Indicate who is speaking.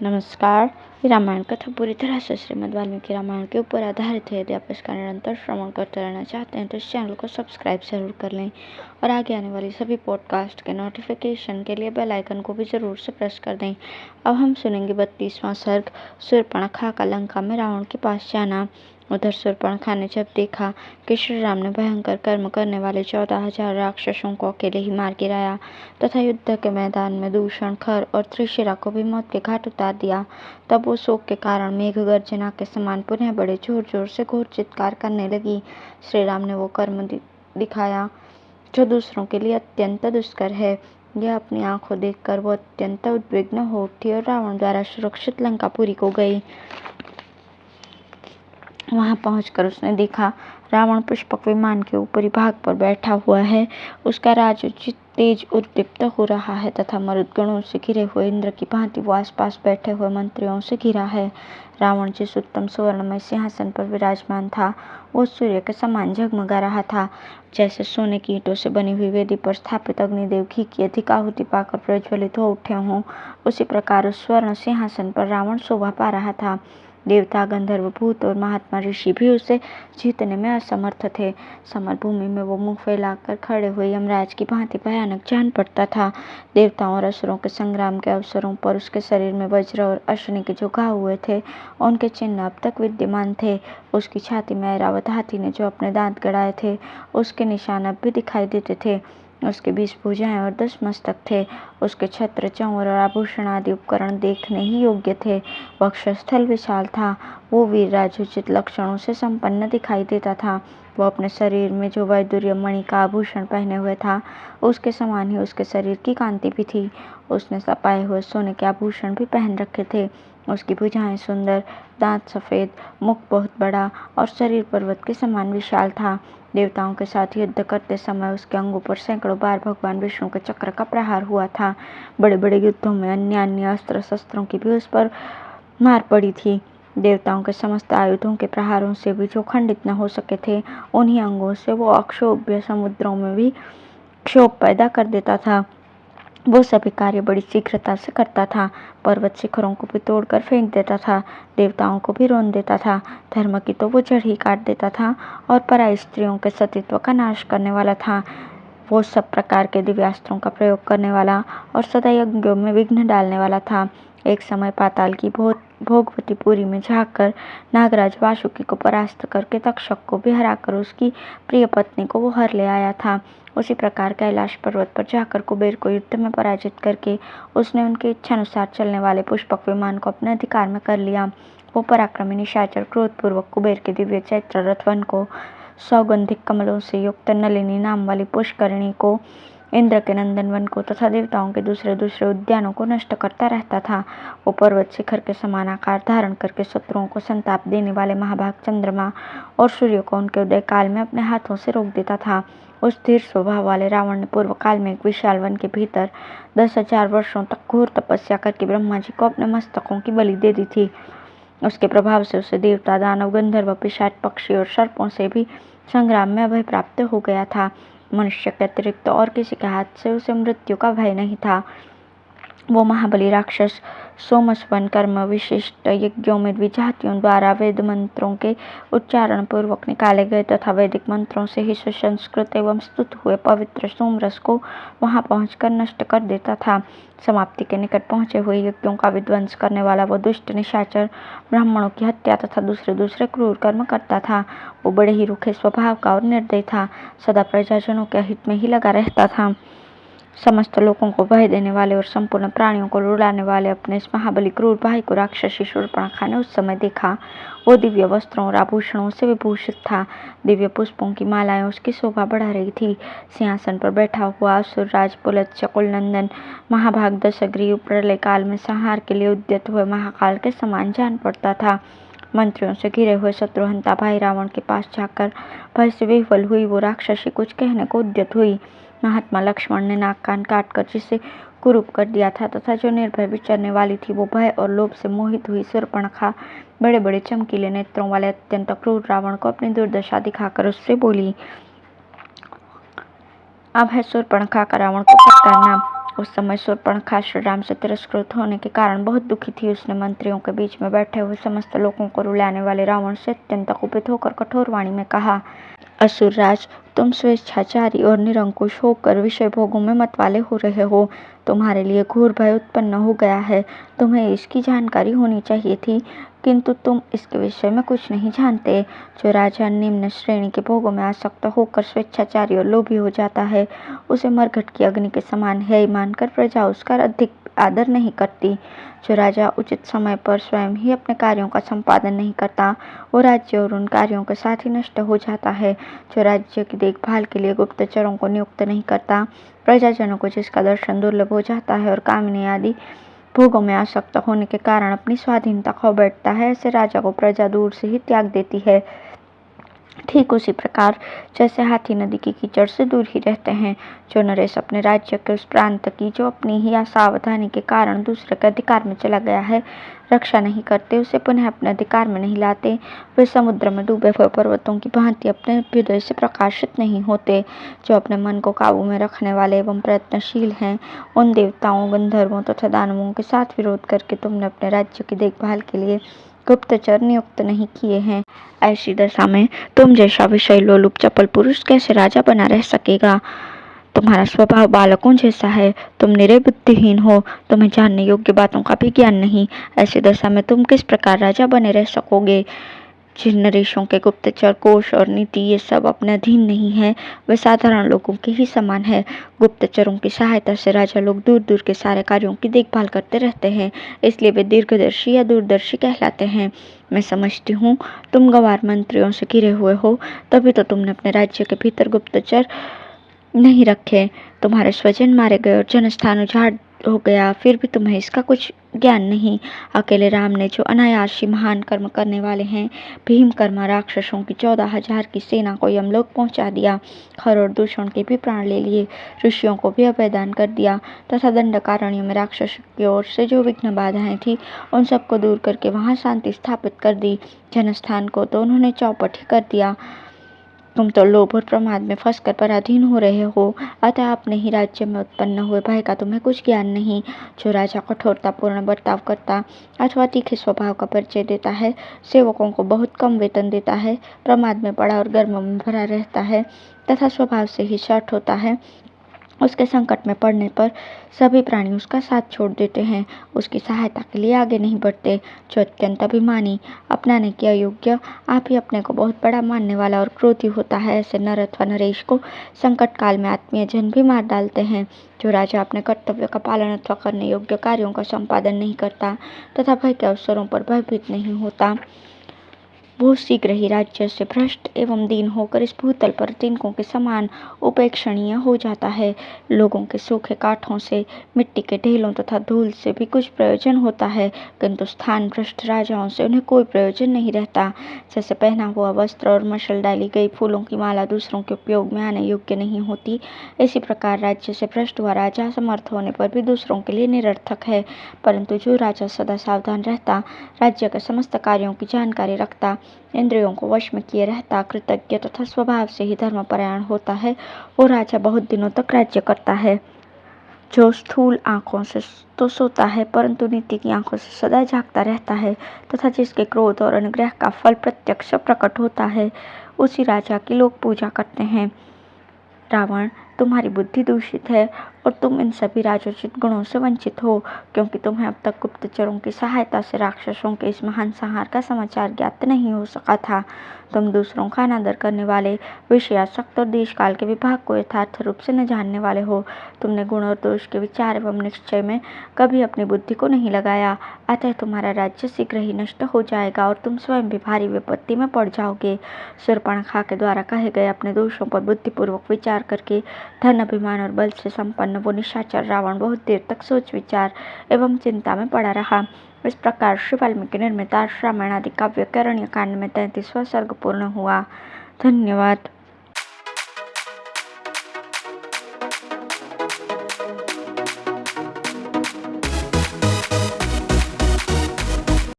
Speaker 1: नमस्कार। ये रामायण कथा पूरी तरह से श्रीमद् वाल्मीकि रामायण के ऊपर आधारित है। यदि आप इसका निरंतर श्रवण करते रहना चाहते हैं तो इस चैनल को सब्सक्राइब जरूर कर लें और आगे आने वाली सभी पॉडकास्ट के नोटिफिकेशन के लिए बेल आइकन को भी ज़रूर से प्रेस कर दें। अब हम सुनेंगे 32वां सर्ग, शूर्पणखा का लंका में रावण के पास जाना। उधर शूर्पणखा ने जब देखा कि श्री राम ने भयंकर कर्म करने वाले 14,000 राक्षसों को अकेले ही मार गिराया तथा युद्ध के मैदान में दूषण, खर और त्रिशिरा को भी मौत के घाट उतार दिया, तब वो शोक के कारण मेघ गर्जना के समान पुनः बड़े जोर जोर से घोर चित्कार करने लगी। श्री राम ने वो कर्म दिखाया जो दूसरों के लिए अत्यंत दुष्कर है। यह अपनी आंखों देखकर वो अत्यंत उद्विग्न हो उठी और रावण द्वारा सुरक्षित लंकापुरी को गई। वहां पहुंचकर उसने देखा रावण पुष्पक विमान के ऊपरी भाग पर बैठा हुआ है। उसका राजोचित तेज उद्दीप्त हो रहा है तथा मरुदगणों से घिरे हुए इंद्र की भांति वो आसपास बैठे हुए मंत्रियों से घिरा है। रावण जिस उत्तम सुवर्णमय सिंहासन पर विराजमान था वो सूर्य के समान झगमगा रहा था। जैसे सोने की ईंटों से बनी हुई वेदी पर स्थापित अग्निदेव घी की अधिक आहुति पाकर प्रज्वलित हो उठे हों, उसी प्रकार उस स्वर्ण सिंहासन पर रावण शोभा पा रहा था। देवता, गंधर्व, भूत और महात्मा ऋषि भी उसे जीतने में असमर्थ थे। समरभूमि में वो मुंह फैलाकर खड़े हुए यमराज की भांति भयानक जान पड़ता था। देवताओं और असुरों के संग्राम के अवसरों पर उसके शरीर में वज्र और अश्नि के जो घाव हुए थे उनके चिन्ह अब तक विद्यमान थे। उसकी छाती में ऐरावत हाथी ने जो अपने दांत गड़ाए थे उसके निशान अब भी दिखाई देते थे। उसके 20 भुजाएं और 10 मस्तक थे। उसके छत्र, चंवर और आभूषण आदि उपकरण देखने ही योग्य थे। वक्षस्थल विशाल था। वो वीर राजोचित लक्षणों से संपन्न दिखाई देता था। वो अपने शरीर में जो वैदुर्य मणि का आभूषण पहने हुए था उसके समान ही उसके शरीर की कांति भी थी। उसने सपाए हुए सोने के आभूषण भी पहन रखे थे। उसकी भुजाएं सुंदर, दांत सफेद, मुख बहुत बड़ा और शरीर पर्वत के समान विशाल था। देवताओं के साथ युद्ध करते समय उसके अंगों पर सैकड़ों बार भगवान विष्णु के चक्र का प्रहार हुआ था। बड़े बड़े युद्धों में अन्य अन्य अस्त्र शस्त्रों की भी उस पर मार पड़ी थी। देवताओं के समस्त आयुधों के प्रहारों से भी जो खंडित न हो सके थे, उन्हीं अंगों से वो अक्षोभ्य समुद्रों में भी क्षोभ पैदा कर देता था। वो सभी कार्य बड़ी शीघ्रता से करता था। पर्वत शिखरों को भी तोड़कर फेंक देता था, देवताओं को भी रौंद देता था, धर्म की तो वो जड़ ही काट देता था और पराई स्त्रियों के सतीत्व का नाश करने वाला था। वो सब प्रकार के दिव्यास्त्रों का प्रयोग करने वाला और सदा यज्ञों में विघ्न डालने वाला था। एक समय पाताल की भोगवतीपुरी में झाँककर नागराज वासुकी को परास्त करके तक्षक को भी हराकर उसकी प्रिय पत्नी को वो हर ले आया था। उसी प्रकार कैलाश पर्वत पर जाकर कुबेर को युद्ध में पराजित करके उसने उनके इच्छानुसार चलने वाले पुष्पक विमान को अपने अधिकार में कर लिया। वो पराक्रमी निशाचर क्रोधपूर्वक कुबेर के दिव्य चैत्र रथ वन को, सौगंधिक कमलों से युक्त नलिनी नाम वाली पुष्करिणी को, इंद्र के नंदन वन को तथा देवताओं के दूसरे दूसरे उद्यानों को नष्ट करता रहता था। वो पर्वत शिखर के समान आकार धारण करके शत्रुओं को संताप देने वाले महाभाग चंद्रमा और सूर्य को उनके उदय काल में अपने हाथों से रोक देता था। उस स्थिर स्वभाव वाले रावण ने पूर्व काल में एक विशाल वन के भीतर 10,000 वर्षों तक घोर तपस्या करके ब्रह्मा जी को अपने मस्तकों की बलि दे दी थी। उसके प्रभाव से उसे देवता, दानव, गंधर्व, पिशाच, पक्षी और सर्पों से भी संग्राम में अभय प्राप्त हो गया था। मनुष्य के अतिरिक्त और किसी के हाथ से उसे मृत्यु का भय नहीं था। वो महाबली राक्षस सोमस्वन कर्म विशिष्ट यज्ञों में द्विजातियों द्वारा वेद मंत्रों के उच्चारण पूर्वक निकाले गए तथा वैदिक मंत्रों से ही सुसंस्कृत एवं स्तुत हुए पवित्र सोमरस को वहां पहुंचकर नष्ट कर देता था। समाप्ति के निकट पहुंचे हुए यज्ञों का विध्वंस करने वाला वो दुष्ट निशाचर ब्राह्मणों की हत्या तथा दूसरे दूसरे क्रूर कर्म करता था। वो बड़े ही रूखे स्वभाव का और निर्दयी था, सदा प्रजाजनों के हित में ही लगा रहता था। समस्त लोगों को भय देने वाले और संपूर्ण प्राणियों को रुलाने वाले अपने इस महाबली क्रूर भाई को राक्षसी शूर्पणखा ने उस समय देखा। वो दिव्य वस्त्रों और आभूषणों से विभूषित था। दिव्य पुष्पों की मालाएं उसकी शोभा बढ़ा रही थी। सिंहासन पर बैठा हुआ असुर राज पुलत्स्य कुलनंदन महाभाग दशग्रीव प्रलय काल में संहार के लिए उद्यत हुए महाकाल के समान जान पड़ता था। मंत्रियों से घिरे हुए शत्रुहंता भाई रावण के पास जाकर भय से विह्वल हुई वो राक्षसी कुछ कहने को उद्यत हुई। महात्मा लक्ष्मण ने नाक कान काटकर जिसे कुरूप कर दिया था तथा जो निर्भय विचरने वाली थी वो भय और लोभ से मोहित हुई शूर्पणखा बड़े बड़े चमकीले नेत्रों वाले अत्यंत क्रूर रावण को अपनी दुर्दशा दिखाकर उससे बोली, अब है शूर्पणखा का रावण को फटकारना। उस समय शूर्पणखा श्री राम से तिरस्कृत होने के कारण बहुत दुखी थी। उसने मंत्रियों के बीच में बैठे हुए समस्त लोगों को रुलाने वाले रावण से अत्यंत कुपित होकर कठोर वाणी में कहा, असुरराज, तुम स्वेच्छाचारी और निरंकुश होकर विषय भोगों में मतवाले हो रहे हो। तुम्हारे लिए घोर भय उत्पन्न हो गया है। तुम्हें इसकी जानकारी होनी चाहिए थी, किंतु तुम इसके विषय में कुछ नहीं जानते। जो राजा निम्न श्रेणी के भोगों में आसक्त होकर स्वेच्छाचारी और लोभी हो जाता है, उसे मरघट की अग्नि के समान हेय मानकर प्रजा उसका अधिक आदर नहीं करती। जो राजा उचित समय पर स्वयं ही अपने कार्यों का संपादन नहीं करता, वो राज्य और उन कार्यों के साथ ही नष्ट हो जाता है। जो राज्य की देखभाल के लिए गुप्तचरों को नियुक्त नहीं करता, प्रजाजनों को जिसका दर्शन दुर्लभ हो जाता है और कामनी आदि भोगों में आसक्त होने के कारण अपनी स्वाधीनता खो बैठता है, ऐसे राजा को प्रजा दूर से ही त्याग देती है। ठीक उसी प्रकार जैसे हाथी नदी की कीचड़ से दूर ही रहते हैं। जो नरेश अपने राज्य के उस प्रांत की, जो अपनी ही असावधानी के कारण दूसरे के अधिकार में चला गया है, रक्षा नहीं करते, उसे पुनः अपने अधिकार में नहीं लाते, वे समुद्र में डूबे हुए पर्वतों की भांति अपने अभ्युदय से प्रकाशित नहीं होते। जो अपने मन को काबू में रखने वाले एवं प्रयत्नशील हैं, उन देवताओं, गंधर्वों तथा दानवों के साथ विरोध करके तुमने अपने राज्य की देखभाल के लिए गुप्तचर नियुक्त नहीं किए हैं। ऐसी दशा में तुम जैसा विषय लोलुप चपल पुरुष कैसे राजा बना रह सकेगा। तुम्हारा स्वभाव बालकों जैसा है। तुम निरे बुद्धिहीन हो, तुम्हें जानने योग्य बातों का भी ज्ञान नहीं। ऐसी दशा में तुम किस प्रकार राजा बने रह सकोगे। जिन नरेशों के गुप्तचर, कोष और नीति ये सब अपने अधीन नहीं है, वे साधारण लोगों के ही समान है। गुप्तचरों की सहायता से राजा लोग दूर दूर के सारे कार्यों की देखभाल करते रहते हैं, इसलिए वे दीर्घदर्शी या दूरदर्शी कहलाते हैं। मैं समझती हूँ तुम गंवार मंत्रियों से घिरे हुए हो, तभी तो तुमने अपने राज्य के भीतर गुप्तचर नहीं रखे। तुम्हारे स्वजन मारे गए और जनस्थान उजाड़ हो गया, फिर भी तुम्हें इसका कुछ ज्ञान नहीं। अकेले राम ने जो अनायास ही महान कर्म करने वाले हैं, भीमकर्मा राक्षसों की 14,000 की सेना को यमलोक पहुंचा दिया, खर और दूषण के भी प्राण ले लिए, ऋषियों को भी अभयदान कर दिया तथा दंडकारण्य में राक्षस की ओर से जो विघ्न बाधाएं थी, उन सबको दूर करके वहां शांति स्थापित कर दी। जनस्थान को तो उन्होंने चौपट ही कर दिया। तुम तो लोभ और प्रमाद में फंसकर पराधीन हो रहे हो, अतः अपने ही राज्य में उत्पन्न हुए भय का तुम्हें कुछ ज्ञान नहीं। जो राजा कठोरतापूर्ण बर्ताव करता अथवा तीखे स्वभाव का परिचय देता है, सेवकों को बहुत कम वेतन देता है, प्रमाद में पड़ा और गर्व में भरा रहता है तथा स्वभाव से ही शठ होता है, उसके संकट में पड़ने पर सभी प्राणी उसका साथ छोड़ देते हैं, उसकी सहायता के लिए आगे नहीं बढ़ते। जो अत्यंत अभिमानी, अपनाने के अयोग्य, आप ही अपने को बहुत बड़ा मानने वाला और क्रोधी होता है, ऐसे नर अथवा नरेश को संकट काल में आत्मीय जन भी मार डालते हैं। जो राजा अपने कर्तव्य का पालन अथवा करने योग्य कार्यों का संपादन नहीं करता तथा भय के अवसरों पर भयभीत नहीं होता, वो शीघ्र ही राज्य से भ्रष्ट एवं दीन होकर इस भूतल पर तिनकों के समान उपेक्षणीय हो जाता है। लोगों के सूखे काठों से, मिट्टी के ढेलों तथा धूल से भी कुछ प्रयोजन होता है, किंतु स्थान भ्रष्ट राजाओं से उन्हें कोई प्रयोजन नहीं रहता। जैसे पहना हुआ वस्त्र और मशाल डाली गई फूलों की माला दूसरों के उपयोग में आने योग्य नहीं होती, इसी प्रकार राज्य से भ्रष्ट हुआ राजा समर्थ होने पर भी दूसरों के लिए निरर्थक है। परंतु जो राजा सदा सावधान रहता, राज्य के समस्त कार्यों की जानकारी रखता, इंद्रियों को वश में किए रहता, कृतज्ञ तथा स्वभाव से ही धर्मपरायण होता है, वो राजा बहुत दिनों तक राज्य करता है। जो स्थूल आंखों से तो सोता है, परंतु नीति की आंखों से सदा जागता रहता है तथा जिसके क्रोध और अनुग्रह का फल प्रत्यक्ष प्रकट होता है, उसी राजा की लोग पूजा करते हैं। रावण, तुम्हारी बुद्धि दूषित है और तुम इन सभी राजोचित गुणों से वंचित हो, क्योंकि तुम्हें अब तक गुप्तचरों की सहायता से राक्षसों के इस महान संहार का समाचार ज्ञात नहीं हो सका था। तुम दूसरों का अनादर करने वाले, विषयासक्त और देश काल के विभाग को यथार्थ रूप से न जानने वाले हो। तुमने गुण और दोष के विचार एवं निश्चय में कभी अपनी बुद्धि को नहीं लगाया, अतः तुम्हारा राज्य शीघ्र ही नष्ट हो जाएगा और तुम स्वयं भी भारी विपत्ति में पड़ जाओगे। शूर्पणखा के द्वारा कहे गए अपने दोषों पर बुद्धिपूर्वक विचार करके धन, अभिमान और बल से संपन्न वो निशाचर रावण बहुत देर तक सोच विचार एवं चिंता में पड़ा रहा। इस प्रकार श्री वाल्मीकि निर्मित रामायण आदि काव्य के अरण्य कांड में 33वां सर्ग पूर्ण हुआ। धन्यवाद।